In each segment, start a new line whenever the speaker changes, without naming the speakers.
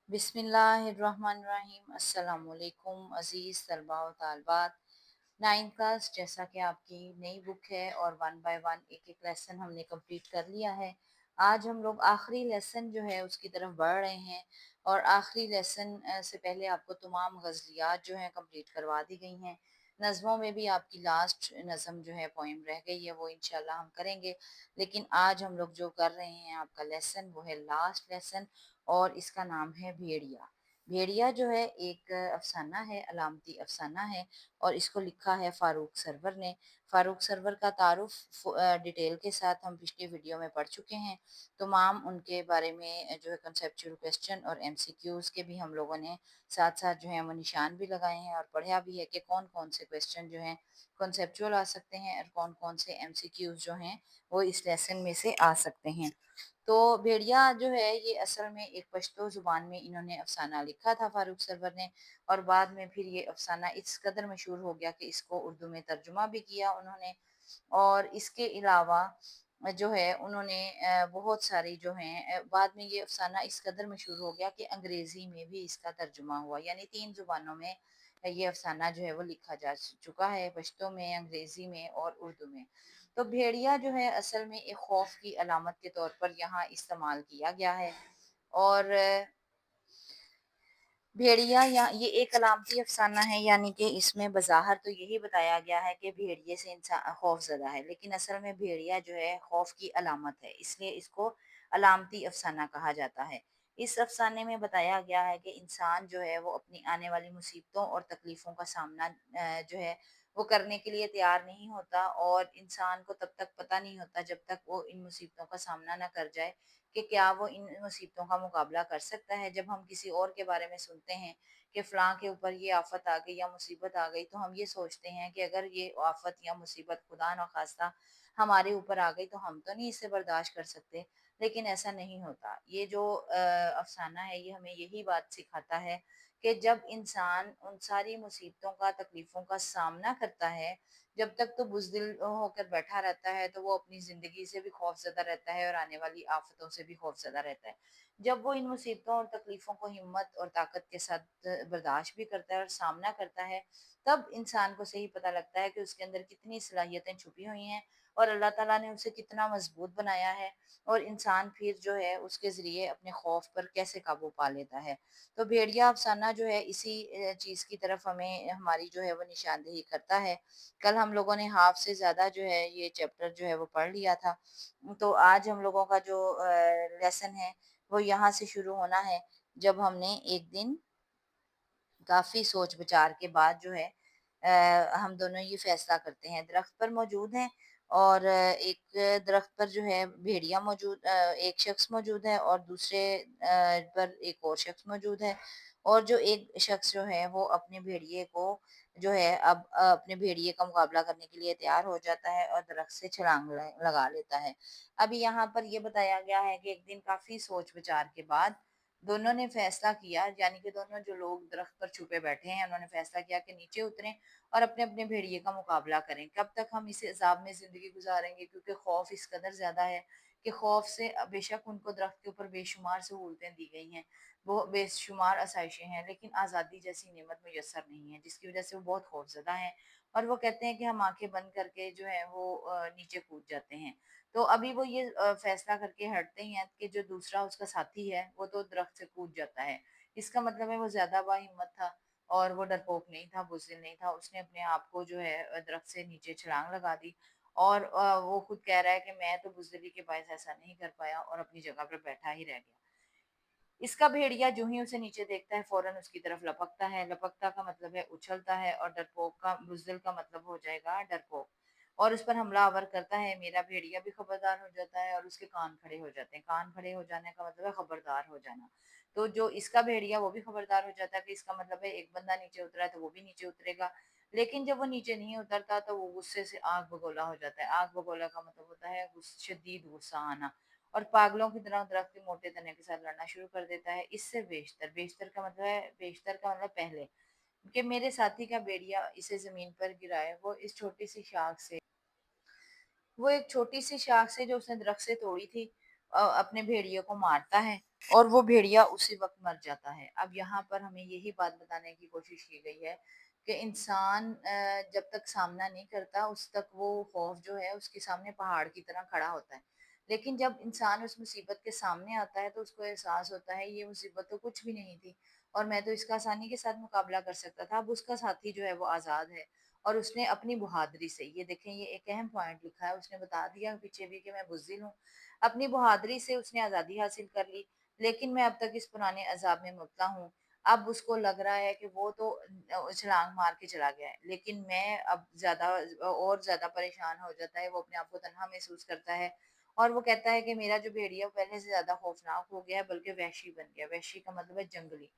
बिस्मिल्लाहिर्रहमानिर्रहीम। अस्सलाम वालेकुम अज़ीज़ तलबा व तालिबात। 9th क्लास जैसा कि आपकी नई बुक है और वन बाय वन एक एक लेसन हमने कंप्लीट कर लिया है। आज हम लोग आखिरी लेसन जो है उसकी तरफ बढ़ रहे हैं और आखिरी लेसन से पहले आपको तमाम गज़लियात जो हैं कंप्लीट करवा दी गई हैं। नज़मों में भी आपकी लास्ट नज़म जो है पोइम रह गई है, वो इंशाल्लाह हम करेंगे। लेकिन आज हम लोग जो कर रहे हैं आपका लेसन वो है लास्ट लेसन और इसका नाम है भेड़िया। भेड़िया जो है एक अफ़साना है, अलामती अफ़साना है और इसको लिखा है फ़ारूक सरवर ने। फ़ारूक सरवर का तारुफ़ डिटेल के साथ हम पिछली वीडियो में पढ़ चुके हैं। तमाम उनके बारे में जो है कंसेप्चुअल क्वेश्चन और एमसीक्यूज़ के भी हम लोगों ने साथ-साथ जो है वो निशान भी लगाए हैं और पढ़ा भी है कि कौन-कौन से क्वेश्चन जो हैं कंसेप्चुअल आ सकते हैं और कौन-कौन से एमसीक्यूज़ जो हैं वो इस लेसन में से आ सकते हैं। तो भेड़िया जो है ये असल में एक पश्तो ज़ुबान में इन्होंने अफ़साना लिखा था फ़ारूक सरवर ने और बाद में फिर ये अफ़साना इस कदर मशहूर हो गया कि इसको उर्दू में तर्जुमा भी किया उन्होंने। और इसके अलावा जो है उन्होंने बहुत सारी जो हैं बाद में ये अफ़साना इस कदर मशहूर हो गया कि अंग्रेज़ी में भी इसका तर्जुमा हुआ, यानी 3 ज़ुबानों में ये अफ़साना जो है वो लिखा जा चुका है, पश्तो में, अंग्रेज़ी में और उर्दू में। तो भेड़िया जो है असल में एक खौफ की अलामत के तौर पर यहाँ इस्तेमाल किया गया है और भेड़िया या ये एक अलामती अफ़साना है, यानी कि इसमें बज़ाहिर तो यही बताया गया है कि भेड़िए से इंसान खौफ़ज़दा है, लेकिन असल में भेड़िया जो है खौफ की अलामत है, इसलिए इसको अलामती अफ़साना कहा जाता है। इस अफ़साने में बताया गया है कि इंसान जो है वो अपनी आने वाली मुसीबतों और तकलीफ़ों का सामना जो है वो करने के लिए तैयार नहीं होता और इंसान को तब तक पता नहीं होता जब तक वो इन मुसीबतों का सामना ना कर जाए कि क्या वो इन मुसीबतों का मुकाबला कर सकता है। जब हम किसी और के बारे में सुनते हैं कि फ़लाँ के ऊपर ये आफ़त आ गई या मुसीबत आ गई, तो हम ये सोचते हैं कि अगर ये आफ़त या मुसीबत खुदा न ख़ास्ता हमारे ऊपर आ गई तो हम तो नहीं इसे बर्दाश्त कर सकते, लेकिन ऐसा नहीं होता। ये जो अफ़साना है ये हमें यही बात सिखाता है कि जब इंसान उन सारी मुसीबतों का, तकलीफ़ों का सामना करता है, जब तक तो बुज़दिल होकर बैठा रहता है, तो वो अपनी ज़िंदगी से भी खौफ़ज़दा रहता है और आने वाली आफ़तों से भी खौफ़ज़दा रहता है। जब वो इन मुसीबतों और तकलीफ़ों को हिम्मत और ताकत के साथ बर्दाश्त भी करता है और सामना करता है, तब इंसान को सही पता लगता है कि उसके अंदर कितनी सलाहियतें छुपी हुई हैं और अल्लाह ताला ने उसे कितना मज़बूत बनाया है और इंसान फिर जो है उसके ज़रिए अपने खौफ पर कैसे काबू पा लेता है। तो भेड़िया अफ़साना जो है इसी चीज़ की तरफ हमें हमारी जो है वो निशानदेही करता है। कल हम लोगों ने हाफ से ज़्यादा जो है ये चैप्टर जो है वो पढ़ लिया था। तो आज हम लोगों का जो लेसन है वो यहाँ से शुरू होना है, जब हमने एक दिन काफ़ी सोच विचार के बाद जो है हम दोनों ये फैसला करते हैं। दरख्त पर मौजूद हैं और एक दरख्त पर जो है भेड़िया मौजूद एक शख्स मौजूद है और दूसरे पर एक और शख्स मौजूद है और जो एक शख्स जो है वो अपने भेड़िए को जो है अब अपने भेड़िए का मुकाबला करने के लिए तैयार हो जाता है और दरख्त से छलांग लगा लेता है। अभी यहाँ पर ये बताया गया है कि एक दिन काफ़ी सोच विचार के बाद दोनों ने फैसला किया, यानी कि दोनों जो लोग दरख्त पर छुपे बैठे हैं उन्होंने फैसला किया कि नीचे उतरें और अपने-अपने भेड़िए का मुकाबला करें। कब तक हम इस अज़ाब में ज़िंदगी गुज़ारेंगे, क्योंकि खौफ इस कदर ज़्यादा है कि खौफ से बेशक उनको दरख्त के ऊपर बेशुमार सहूलतें दी गई हैं, वो बेशुमार आसाइशें हैं, लेकिन आज़ादी जैसी नेमत मुयस्सर नहीं है, जिसकी वज़ह से वो बहुत खौफ़ज़दा हैं और वो कहते हैं कि हम आँखें बंद करके जो है वो नीचे कूद जाते हैं। तो अभी वो ये फैसला करके हटते ही हैं कि जो दूसरा उसका साथी है वो तो दरख्त से कूद जाता है। इसका मतलब है वो ज़्यादा बाहिम्मत था और वो डरपोक नहीं था, बुज़दिल नहीं था। उसने अपने आप को जो है दरख्त से नीचे छलांग लगा दी और वो खुद कह रहा है कि मैं तो बुज़दिली के बायस ऐसा नहीं कर पाया और अपनी जगह पर बैठा ही रह गया। इसका भेड़िया जो ही उसे नीचे देखता है फौरन उसकी तरफ लपकता है। लपकता का मतलब है उछलता है और डरपोक का बुज़दिल का मतलब हो जाएगा डरपोक और उस पर हमलावर करता है। मेरा भेड़िया भी खबरदार हो जाता है और उसके कान खड़े हो जाते हैं। कान खड़े हो जाने का मतलब है खबरदार हो जाना। तो जो इसका भेड़िया वो भी खबरदार हो जाता है कि इसका मतलब है एक बंदा नीचे उतरा है तो वो भी नीचे उतरेगा। लेकिन जब वो नीचे नहीं उतरता तो वो गुस्से से आग बगोला हो जाता है। आग बगोला का मतलब होता है शदीद गुस्सा आना और पागलों की तरह दरख्त के मोटे तने के साथ लड़ना शुरू कर देता है। इससे बेशतर, बेशतर का मतलब है, बेशतर का मतलब पहले, कि मेरे साथी का भेड़िया इसे ज़मीन पर गिराए, वो एक छोटी सी शाख से जो उसने दरख्त से तोड़ी थी अपने भेड़िए को मारता है और वो भेड़िया उसी वक़्त मर जाता है। अब यहाँ पर हमें यही बात बताने की कोशिश की गई है कि इंसान जब तक सामना नहीं करता उस तक वो खौफ जो है उसके सामने पहाड़ की तरह खड़ा होता है। लेकिन जब इंसान उस मुसीबत के सामने आता है तो उसको एहसास होता है ये मुसीबत तो कुछ भी नहीं थी और मैं तो इसका आसानी के साथ मुकाबला कर सकता था। अब उसका साथी जो है वो आज़ाद है और उसने अपनी बहादुरी से, ये देखें ये एक अहम पॉइंट लिखा है, उसने बता दिया पीछे भी कि मैं बुज़दिल हूँ। अपनी बहादुरी से उसने आज़ादी हासिल कर ली, लेकिन मैं अब तक इस पुराने अज़ाब में मुब्तला हूँ। अब उसको लग रहा है कि वो तो छलांग मार के चला गया है, लेकिन मैं अब ज़्यादा और ज़्यादा परेशान हो जाता है, वो अपने आप को तन्हा महसूस करता है और वो कहता है कि मेरा जो भेड़िया है, वो पहले से ज़्यादा खौफनाक हो गया है, बल्कि वहशी बन गया। वहशी का मतलब है जंगली।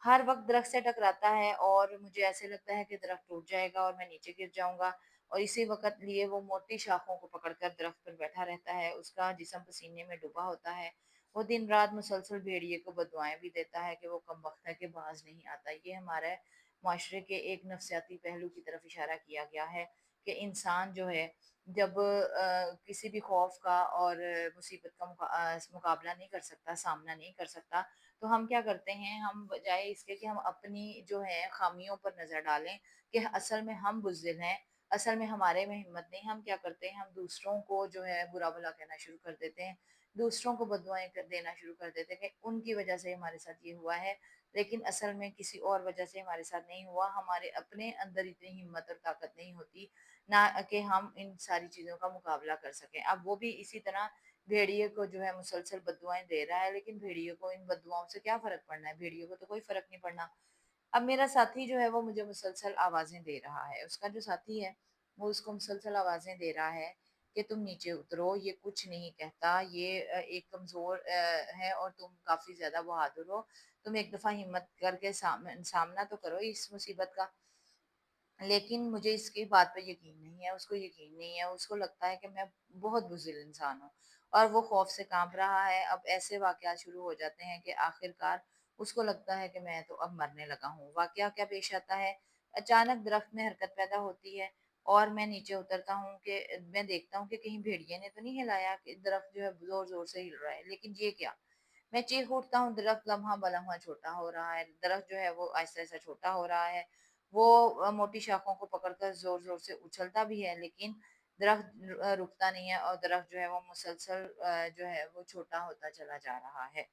हर वक़्त दरख्त से टकराता है और मुझे ऐसे लगता है कि दरख्त टूट जाएगा और मैं नीचे गिर जाऊँगा और इसी वक़्त लिए वो मोटी शाखों को पकड़कर दरख्त पर बैठा रहता है, उसका जिस्म पसीने में डूबा होता है। वो दिन-रात मुसलसल भेड़िए को बददुआएँ भी देता है कि वो कमबख्त है कि बाज़ नहीं आता। ये हमारे माशरे के एक नफ्सियाती पहलू की तरफ इशारा किया गया है कि इंसान जो है जब किसी भी खौफ का और मुसीबत का मुकाबला नहीं कर सकता, सामना नहीं कर सकता, तो हम क्या करते हैं, हम बजाय इसके कि हम अपनी जो है खामियों पर नज़र डालें कि असल में हम बुज़दिल हैं, असल में हमारे में हिम्मत नहीं, हम क्या करते हैं, हम दूसरों को जो है बुरा-भला कहना शुरू कर देते हैं, दूसरों को बददुआएँ कर देना शुरू कर देते हैं कि उनकी वजह से हमारे साथ ये हुआ है, लेकिन असल में किसी और वजह से हमारे साथ नहीं हुआ, हमारे अपने अंदर इतनी हिम्मत और ताकत नहीं होती, ना कि हम इन सारी चीज़ों का मुकाबला कर सकें। अब वो भी इसी तरह भेड़िए को जो है मुसलसल बद्दुआएँ दे रहा है, लेकिन भेड़िए को इन बद्दुआओं से क्या फ़र्क पड़ना है? भेड़िए को तो कोई फ़र्क नहीं पड़ना। अब मेरा साथी जो है वो मुझे मुसलसल आवाज़ें दे रहा है। उसका जो साथी है, वो उसको मुसलसल आवाज़ें दे रहा है कि तुम नीचे उतरो, ये कुछ नहीं कहता, ये एक कमज़ोर है और तुम काफ़ी ज़्यादा बहादुर हो। तुम एक दफ़ा हिम्मत करके सामना तो करो इस मुसीबत का। लेकिन मुझे इसकी बात पे यकीन नहीं है, उसको यकीन नहीं है, उसको लगता है कि मैं बहुत बुज़दिल इंसान हूँ और वो खौफ से काँप रहा है। अब ऐसे वाक़यात शुरू हो जाते हैं कि आखिरकार उसको लगता है कि मैं तो अब मरने लगा हूँ। वाक़या क्या पेश आता है, अचानक दरख्त में हरकत पैदा होती है और मैं नीचे उतरता हूँ कि मैं देखता हूँ कि कहीं भेड़िए ने तो नहीं हिलाया कि दरख्त जो है ज़ोर-ज़ोर से हिल रहा है, लेकिन ये क्या? मैं चीख उठता हूँ, दरख्त लम्हा-ब-लम्हा छोटा हो रहा है, दरख्त जो है वो आहिस्ता-आहिस्ता छोटा हो रहा है। वो मोटी शाखों को पकड़कर ज़ोर-ज़ोर से उछलता भी है, लेकिन दरख्त रुकता नहीं है और दरख्त जो है वो मुसलसल जो है वो छोटा होता चला जा रहा है।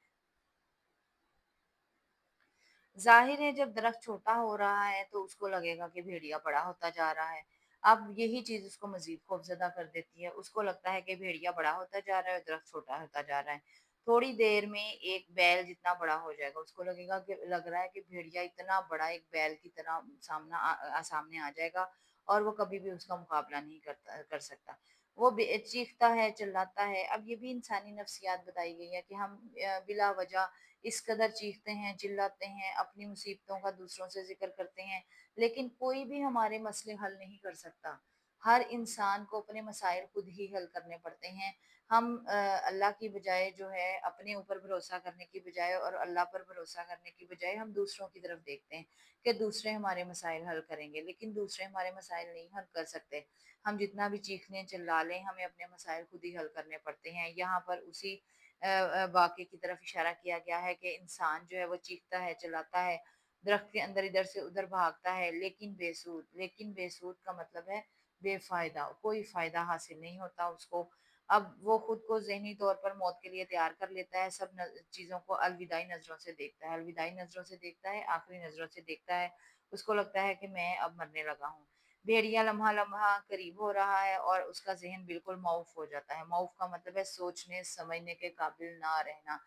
ज़ाहिर है जब दरख्त छोटा हो रहा है तो उसको लगेगा कि भेड़िया बड़ा होता जा रहा है। अब यही चीज़ उसको मज़ीद खौफ़ज़दा कर देती है। उसको लगता है कि भेड़िया बड़ा होता जा रहा है और दरख्त छोटा होता जा रहा है। थोड़ी देर में एक बैल जितना बड़ा हो जाएगा। उसको लगेगा कि लग रहा है कि भेड़िया इतना बड़ा एक बैल की तरह सामने आ जाएगा और वो कभी भी उसका मुकाबला नहीं कर सकता। वो चीखता है, चिल्लाता है। अब ये भी इंसानी नफ्सियात बताई गई है कि हम बिला वजह इस कदर चीखते हैं, चिल्लाते हैं, अपनी मुसीबतों का दूसरों से ज़िक्र करते हैं, लेकिन कोई भी हमारे मसले हल नहीं कर सकता। हर इंसान को अपने मसाइल खुद ही हल करने पड़ते हैं। हम अल्लाह की बजाय जो है अपने ऊपर भरोसा करने की बजाय और अल्लाह पर भरोसा करने की बजाय हम दूसरों की तरफ देखते हैं कि दूसरे हमारे मसाइल हल करेंगे, लेकिन दूसरे हमारे मसाइल नहीं हल कर सकते। हम जितना भी चीख लें, चिल्ला लें, हमें अपने मसाइल खुद ही हल करने पड़ते हैं। यहाँ पर उसी वाक़ये की तरफ इशारा किया गया है कि इंसान जो है वो चीखता है, चिल्लाता है, दरख्त के अंदर इधर से उधर भागता है, लेकिन बेसुध का मतलब है बेफ़ायदा, कोई फ़ायदा हासिल नहीं होता उसको। अब वो खुद को ज़हनी तौर पर मौत के लिए तैयार कर लेता है, सब चीज़ों को अलविदाई नज़रों से देखता है, अलविदाई नज़रों से देखता है, आखिरी नज़रों से देखता है। उसको लगता है कि मैं अब मरने लगा हूँ। भेड़िया लम्हा-लम्हा करीब हो रहा है और उसका ज़हन बिल्कुल मऊफ़ हो जाता है। मऊफ़ का मतलब है सोचने, समझने के काबिल ना रहना,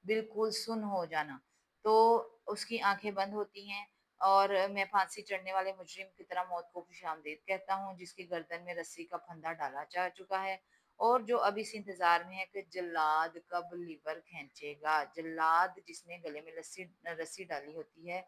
बिल्कुल सुन्न हो जाना। तो उसकी आँखें बंद होती हैं और मैं फांसी चढ़ने वाले मुजरिम की तरह मौत को खुशामदीद कहता हूँ, जिसकी गर्दन में रस्सी का फंदा डाला जा चुका है और जो अब इस इंतज़ार में है कि जल्लाद कब लीवर खींचेगा। जल्लाद जिसने गले में रस्सी डाली होती है,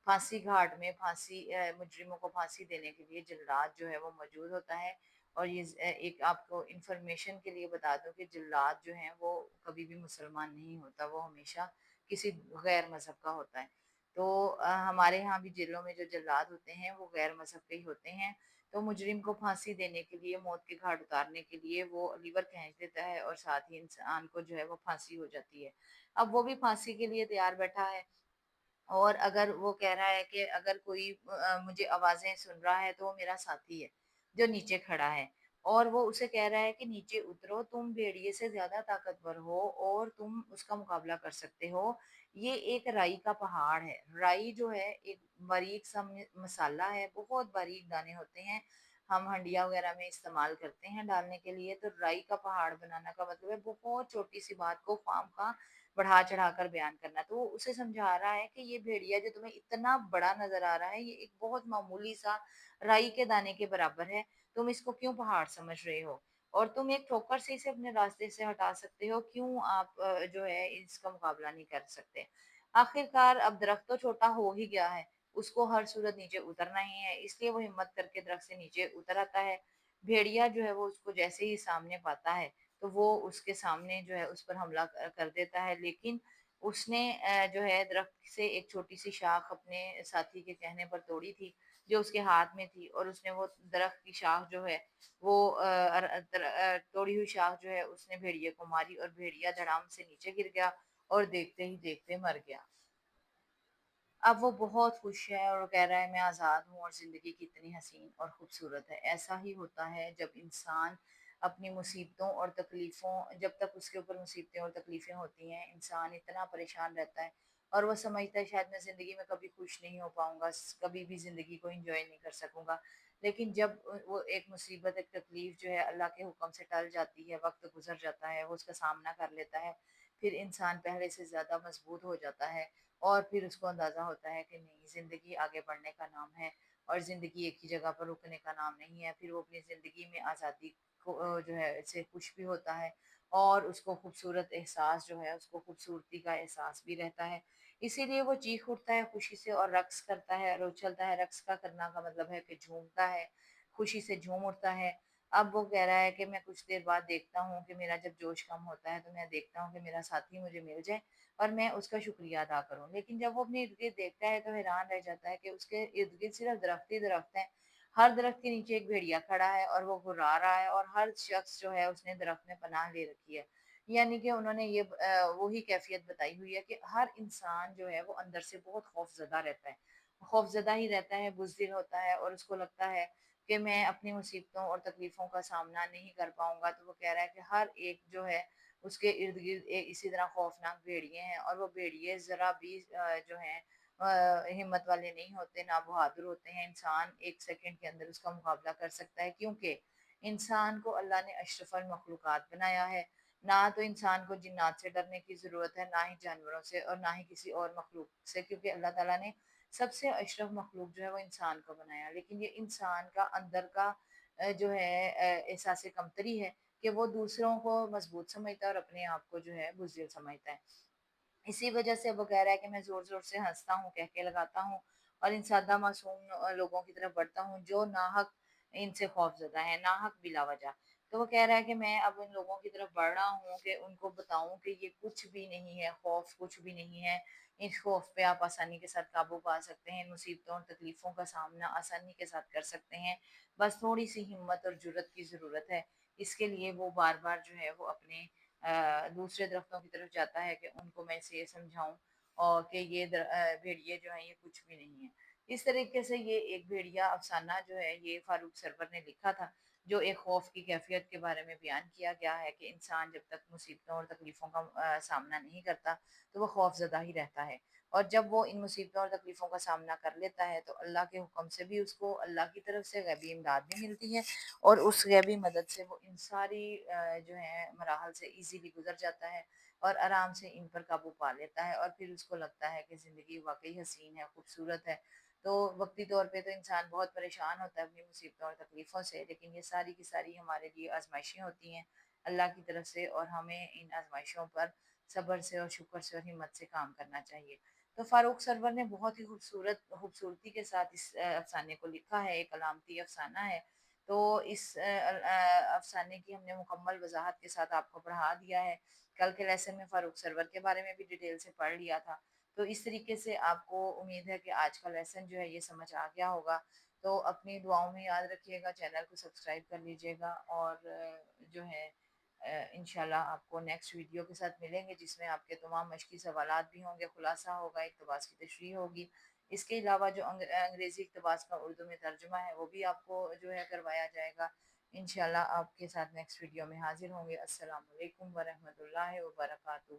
फांसी घाट में मुजरिमों को फांसी देने के लिए जल्लाद जो है वो मौजूद होता है और ये एक आपको इंफॉर्मेशन के लिए बता दूं कि जल्लाद जो है वो कभी भी मुसलमान नहीं होता, वो हमेशा किसी गैर मजहब का होता है। तो हमारे यहाँ भी जेलों में जो जल्लाद होते हैं वो गैर मजहब के ही होते हैं। تو مجرم کو پھانسی دینے کے لیے، موت کے گھاٹ اتارنے کے لیے وہ لیور کھینچ دیتا ہے اور ساتھ ہی انسان کو جو ہے وہ پھانسی ہو جاتی ہے۔ اب وہ بھی پھانسی کے لیے تیار بیٹھا ہے، اور اگر وہ کہہ رہا ہے کہ اگر کوئی مجھے آوازیں سن رہا ہے تو وہ میرا ساتھی ہے جو نیچے کھڑا ہے، اور وہ اسے کہہ رہا ہے کہ نیچے اترو، تم بھیڑیے سے زیادہ طاقتور ہو اور تم اس کا مقابلہ کر سکتے ہو۔ یہ ایک رائی کا پہاڑ ہے۔ رائی جو ہے ایک باریک سا مسالہ ہے، بہت باریک دانے ہوتے ہیں، ہم ہنڈیا وغیرہ میں استعمال کرتے ہیں ڈالنے کے لیے۔ تو رائی کا پہاڑ بنانا کا مطلب ہے بہت چھوٹی سی بات کو خواہ خواہ بڑھا چڑھا کر بیان کرنا۔ تو وہ اسے سمجھا رہا ہے کہ یہ بھیڑیا جو تمہیں اتنا بڑا نظر آ رہا ہے، یہ ایک بہت معمولی سا رائی کے دانے کے برابر ہے، تم اس کو کیوں پہاڑ سمجھ رہے ہو، اور تم ایک ٹھوکر سے اسے اپنے راستے سے ہٹا سکتے ہو، کیوں آپ جو ہے اس کا مقابلہ نہیں کر سکتے۔ آخر کار اب درخت تو چھوٹا ہو ہی گیا ہے، اس کو ہر صورت نیچے اترنا ہی ہے، اس لیے وہ ہمت کر کے درخت سے نیچے اتر آتا ہے۔ بھیڑیا جو ہے وہ اس کو جیسے ہی سامنے پاتا ہے تو وہ اس کے سامنے جو ہے اس پر حملہ کر دیتا ہے، لیکن اس نے جو ہے درخت سے ایک چھوٹی سی شاخ اپنے ساتھی کے کہنے پر توڑی تھی جو اس کے ہاتھ میں تھی، اور اس نے وہ درخت کی شاخ جو ہے وہ توڑی ہوئی شاخ جو ہے اس نے بھیڑیے کو ماری، اور بھیڑیا دھڑام سے نیچے گر گیا اور دیکھتے ہی دیکھتے مر گیا۔ اب وہ بہت خوش ہے اور وہ کہہ رہا ہے میں آزاد ہوں اور زندگی کتنی حسین اور خوبصورت ہے۔ ایسا ہی ہوتا ہے جب انسان اپنی مصیبتوں اور تکلیفوں، جب تک اس کے اوپر مصیبتیں اور تکلیفیں ہوتی ہیں، انسان اتنا پریشان رہتا ہے اور وہ سمجھتا ہے شاید میں زندگی میں کبھی خوش نہیں ہو پاؤں گا، کبھی بھی زندگی کو انجوائے نہیں کر سکوں گا۔ لیکن جب وہ ایک مصیبت، ایک تکلیف جو ہے اللہ کے حکم سے ٹل جاتی ہے، وقت گزر جاتا ہے، وہ اس کا سامنا کر لیتا ہے، پھر انسان پہلے سے زیادہ مضبوط ہو جاتا ہے، اور پھر اس کو اندازہ ہوتا ہے کہ نہیں، زندگی آگے بڑھنے کا نام ہے اور زندگی ایک ہی جگہ پر رکنے کا نام نہیں ہے۔ پھر وہ اپنی زندگی میں آزادی کو جو ہے سے خوش بھی ہوتا ہے، اور اس کو خوبصورت احساس جو ہے، اس کو خوبصورتی کا احساس بھی رہتا ہے، اسی لیے وہ چیخ اٹھتا ہے خوشی سے اور رقص کرتا ہے اور اچھلتا ہے۔ رقص کا کرنا کا مطلب ہے کہ جھومتا ہے، خوشی سے جھوم اٹھتا ہے۔ اب وہ کہہ رہا ہے کہ میں کچھ دیر بعد دیکھتا ہوں کہ میرا جب جوش کم ہوتا ہے تو میں دیکھتا ہوں کہ میرا ساتھی مجھے مل جائے اور میں اس کا شکریہ ادا کروں، لیکن جب وہ اپنے ارد گرد دیکھتا ہے تو حیران رہ جاتا ہے کہ اس کے ارد گرد صرف درخت ہی درخت ہیں، ہر درخت کے نیچے ایک بھیڑیا کھڑا ہے اور وہ گھرا رہا ہے، اور ہر شخص جو ہے اس نے درخت میں پناہ لے رکھی ہے۔ یعنی کہ انہوں نے یہ وہی کیفیت بتائی ہوئی ہے کہ ہر انسان جو ہے وہ اندر سے بہت خوف زدہ رہتا ہے، خوف زدہ ہی رہتا ہے، بزدل ہوتا ہے، اور اس کو لگتا ہے کہ میں اپنی مصیبتوں اور تکلیفوں کا سامنا نہیں کر پاؤں گا۔ تو وہ کہہ رہا ہے کہ ہر ایک جو ہے اس کے ارد گرد اسی طرح خوفناک بھیڑیے ہیں، اور وہ بھیڑیے ذرا بھی جو ہیں ہمت والے نہیں ہوتے، نہ بہادر ہوتے ہیں۔ انسان ایک سیکنڈ کے اندر اس کا مقابلہ کر سکتا ہے، کیونکہ انسان کو اللہ نے اشرف المخلوقات بنایا ہے۔ نہ تو انسان کو جنات سے ڈرنے کی ضرورت ہے، نہ ہی جانوروں سے، اور نہ ہی کسی اور مخلوق سے، کیونکہ اللہ تعالیٰ نے سب سے اشرف مخلوق جو ہے وہ انسان کو بنایا، لیکن یہ انسان کا اندر کا جو ہے احساس کمتری ہے کہ وہ دوسروں کو مضبوط سمجھتا ہے اور اپنے آپ کو جو ہے بزدل سمجھتا ہے۔ اسی وجہ سے وہ کہہ رہا ہے کہ میں زور زور سے ہنستا ہوں، کہہ کے لگاتا ہوں، اور ان سادہ معصوم لوگوں کی طرف بڑھتا ہوں جو ناحق ان سے خوف زدہ ہے، ناحق بلا وجہ۔ تو وہ کہہ رہا ہے کہ میں اب ان لوگوں کی طرف بڑھ رہا ہوں کہ ان کو بتاؤں کہ یہ کچھ بھی نہیں ہے، خوف کچھ بھی نہیں ہے، اس خوف پہ آپ آسانی کے ساتھ قابو پا سکتے ہیں، ان مصیبتوں اور تکلیفوں کا سامنا آسانی کے ساتھ کر سکتے ہیں، بس تھوڑی سی ہمت اور جرات کی ضرورت ہے۔ اس کے لیے وہ بار بار جو ہے وہ اپنے دوسرے درختوں کی طرف جاتا ہے کہ ان کو میں اسے یہ سمجھاؤں اور کہ یہ بھیڑیے جو ہیں یہ کچھ بھی نہیں ہیں۔ اس طریقے سے یہ ایک بھیڑیا افسانہ جو ہے یہ فاروق سرور نے لکھا تھا، جو ایک خوف کی کیفیت کے بارے میں بیان کیا گیا ہے کہ انسان جب تک مصیبتوں اور تکلیفوں کا سامنا نہیں کرتا تو وہ خوف زدہ ہی رہتا ہے، اور جب وہ ان مصیبتوں اور تکلیفوں کا سامنا کر لیتا ہے تو اللہ کے حکم سے بھی اس کو اللہ کی طرف سے غیبی امداد بھی ملتی ہے، اور اس غیبی مدد سے وہ ان ساری جو ہے مراحل سے ایزیلی گزر جاتا ہے اور آرام سے ان پر قابو پا لیتا ہے، اور پھر اس کو لگتا ہے کہ زندگی واقعی حسین ہے، خوبصورت ہے۔ تو وقتی طور پہ تو انسان بہت پریشان ہوتا ہے اپنی مصیبتوں اور تکلیفوں سے، لیکن یہ ساری کی ساری ہمارے لیے آزمائشیں ہوتی ہیں اللہ کی طرف سے، اور ہمیں ان آزمائشوں پر صبر سے اور شکر سے اور ہمت سے کام کرنا چاہیے۔ تو فاروق سرور نے بہت ہی خوبصورتی کے ساتھ اس افسانے کو لکھا ہے، ایک علامتی افسانہ ہے۔ تو اس افسانے کی ہم نے مکمل وضاحت کے ساتھ آپ کو پڑھا دیا ہے۔ کل کے لیسن میں فاروق سرور کے بارے میں بھی ڈیٹیل سے پڑھ لیا تھا، تو اس طریقے سے آپ کو امید ہے کہ آج کا لیسن جو ہے یہ سمجھ آ گیا ہوگا۔ تو اپنی دعاؤں میں یاد رکھیے گا، چینل کو سبسکرائب کر لیجیے گا، اور جو ہے انشاءاللہ آپ کو نیکسٹ ویڈیو کے ساتھ ملیں گے جس میں آپ کے تمام مشقی سوالات بھی ہوں گے، خلاصہ ہوگا، اقتباس کی تشریح ہوگی۔ اس کے علاوہ جو انگریزی اقتباس کا اردو میں ترجمہ ہے وہ بھی آپ کو جو ہے کروایا جائے گا۔ انشاءاللہ آپ کے ساتھ نیکسٹ ویڈیو میں حاضر ہوں گے۔ السلام علیکم ورحمۃ اللہ وبرکاتہ۔